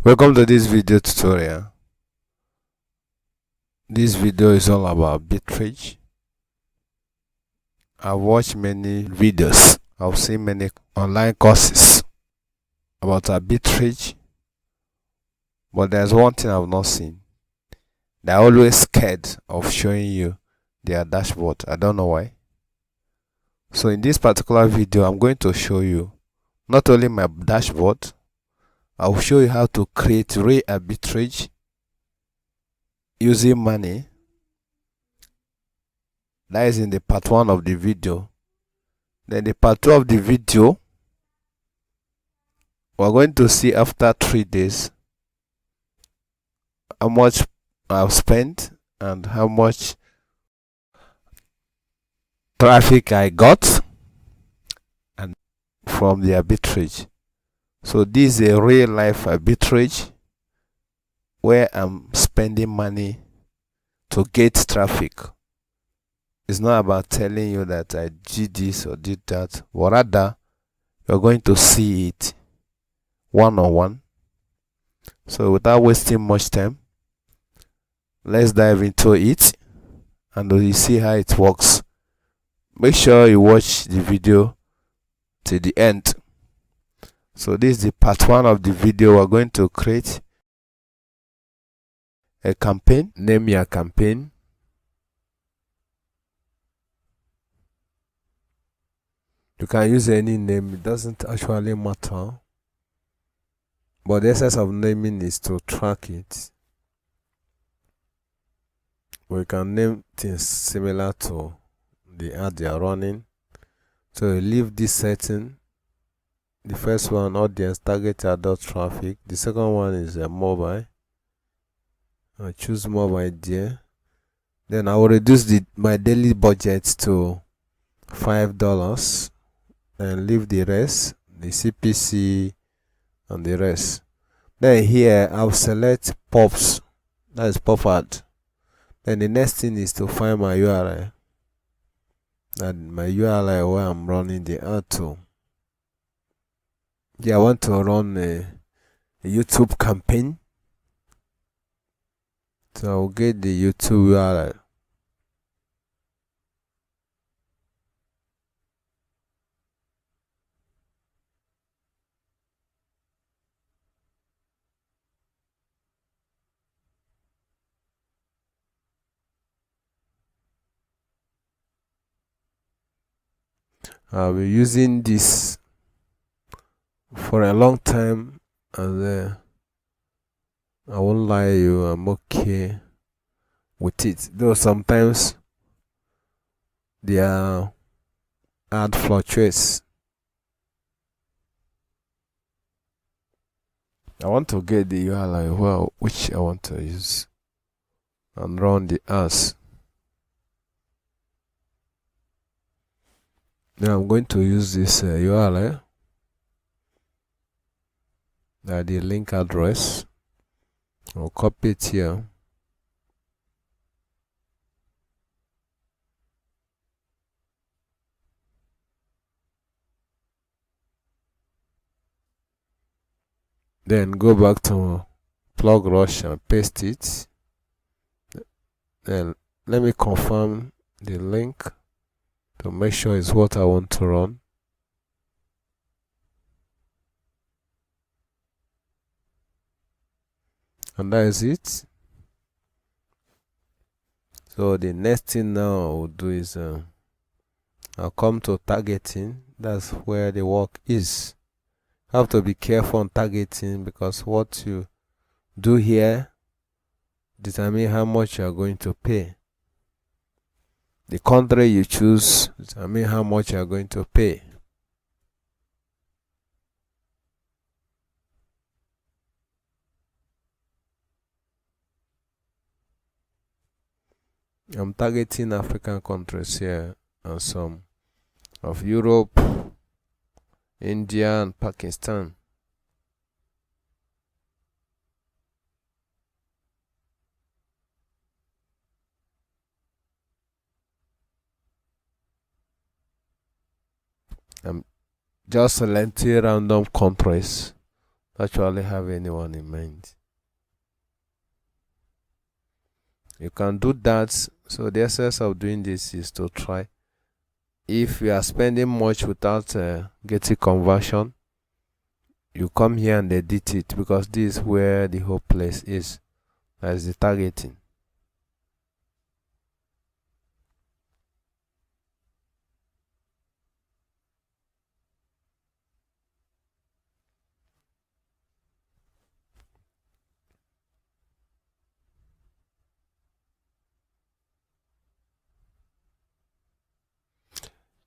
Welcome to this video tutorial. This video is all about arbitrage. I've watched many videos, I've seen many online courses about arbitrage, but there's one thing I've not seen. They're always scared of showing you their dashboard. I don't know why. So in this particular video, I'm going to show you not only my dashboard, I'll show you how to create real arbitrage using money. That is in the part 1 of the video. Then the part 2 of the video, we're going to see after 3 days how much I've spent and how much traffic I got and from the arbitrage. So this is a real life arbitrage where I'm spending money to get traffic. It's not about telling you that I did this or did that, but rather you're going to see it one-on-one. So without wasting much time, let's dive into it and you see how it works. Make sure you watch the video to the end. So this is the part 1 of the video. We're going to create a campaign. Name your campaign. You can use any name, it doesn't actually matter, but the essence of naming is to track it. We can name things similar to the ad they are running. So you leave this setting. The first one, audience, target adult traffic. The second one is mobile. I choose mobile there. Then I will reduce my daily budget to $5 and leave the rest, the CPC and the rest. Then here I'll select pops, that is pop ad. Then the next thing is to find my URL, and my URL where I'm running the ad to. Yeah, I want to run a YouTube campaign, so I'll get the YouTube URL. I'll be using this for a long time, and I won't lie to you, I'm okay with it. Though sometimes their ad fluctuates. I want to get the URL which I want to use and run the ads. Now I'm going to use this URL, the link address. I'll copy it here. Then go back to PlugRush and paste it. Then let me confirm the link to make sure it's what I want to run. And that is it. So the next thing now I will do is I'll come to targeting. That's where the work is. You have to be careful on targeting, because what you do here determine how much you are going to pay. The country you choose determine how much you are going to pay. I'm targeting African countries here and some of Europe, India and Pakistan. I'm just selecting random countries actually have anyone in mind. You can do that. So the essence of doing this is to try. If you are spending much without getting conversion, you come here and edit it, because this is where the whole place is. That's the targeting.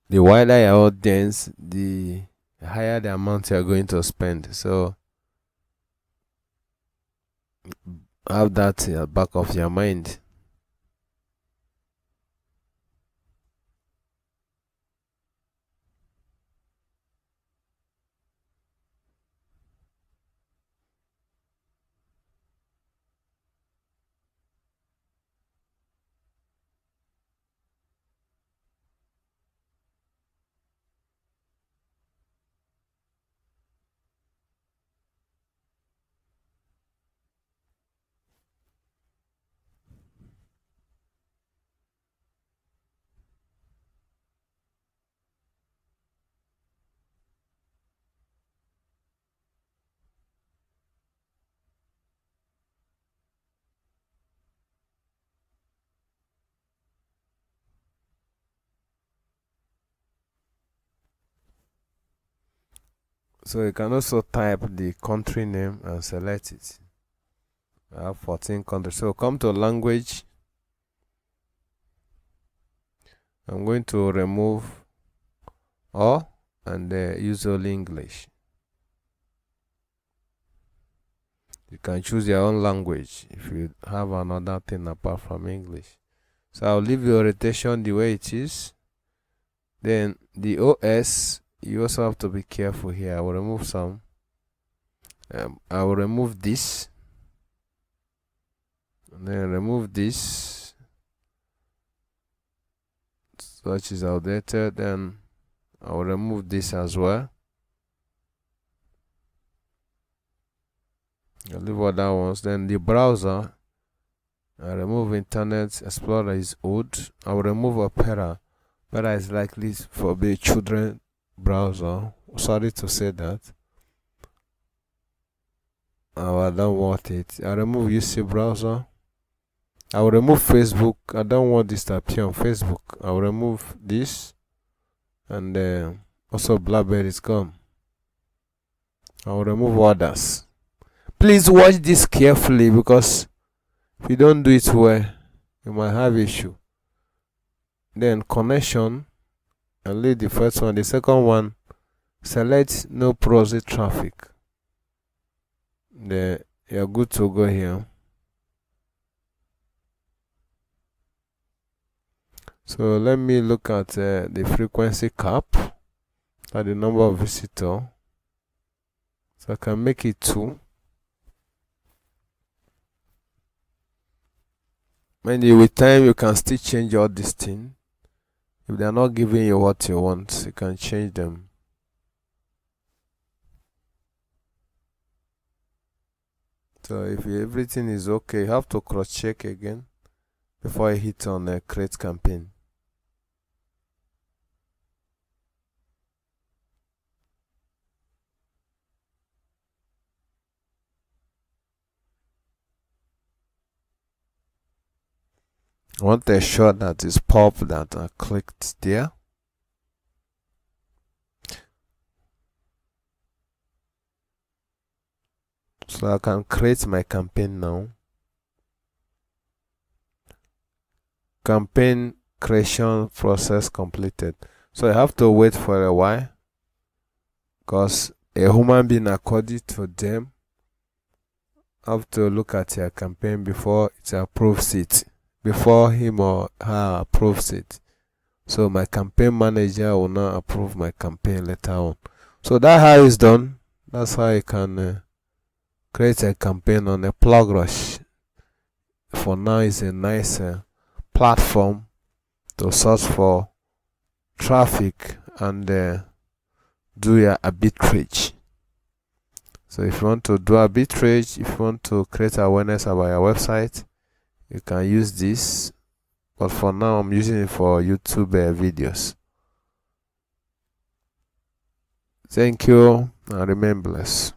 The wider your audience, the higher the amount you are going to spend. So have that in the back of your mind. So you can also type the country name and select it. I have 14 countries. So come to language. I'm going to remove all and use only English. You can choose your own language if you have another thing apart from English. So I'll leave your rotation the way it is. Then the OS, you also have to be careful here. I will remove some. I will remove this. And then remove this. Such is outdated. Then I will remove this as well. I'll leave other ones. Then the browser, I remove Internet Explorer is old. I will remove Opera. Opera is likely for the children browser. Sorry to say that. I don't want it. I remove UC browser. I will remove Facebook. I don't want this to appear on Facebook. I will remove this. And also BlackBerry is gone. I will remove others. Please watch this carefully, because if you don't do it well, you might have issue. Then connection, I'll leave the first one. The second one, select no proxy traffic. Then you're good to go here. So let me look at the frequency cap, at the number of visitors. So I can make it 2. Maybe with time you can still change all these things. If they are not giving you what you want, you can change them. So if everything is okay, you have to cross check again before you hit on a create campaign. I want to ensure that it's pop that I clicked there. So I can create my campaign now. Campaign creation process completed. So I have to wait for a while, because a human being, according to them, have to look at your campaign before it approves it. Before him or her approves it. So my campaign manager will not approve my campaign later on. So that's how it's done. That's how you can create a campaign on a PlugRush. For now, it's a nice platform to search for traffic and do your arbitrage. So if you want to do arbitrage, if you want to create awareness about your website, you can use this. But for now, I'm using it for YouTube videos. Thank you and remain blessed.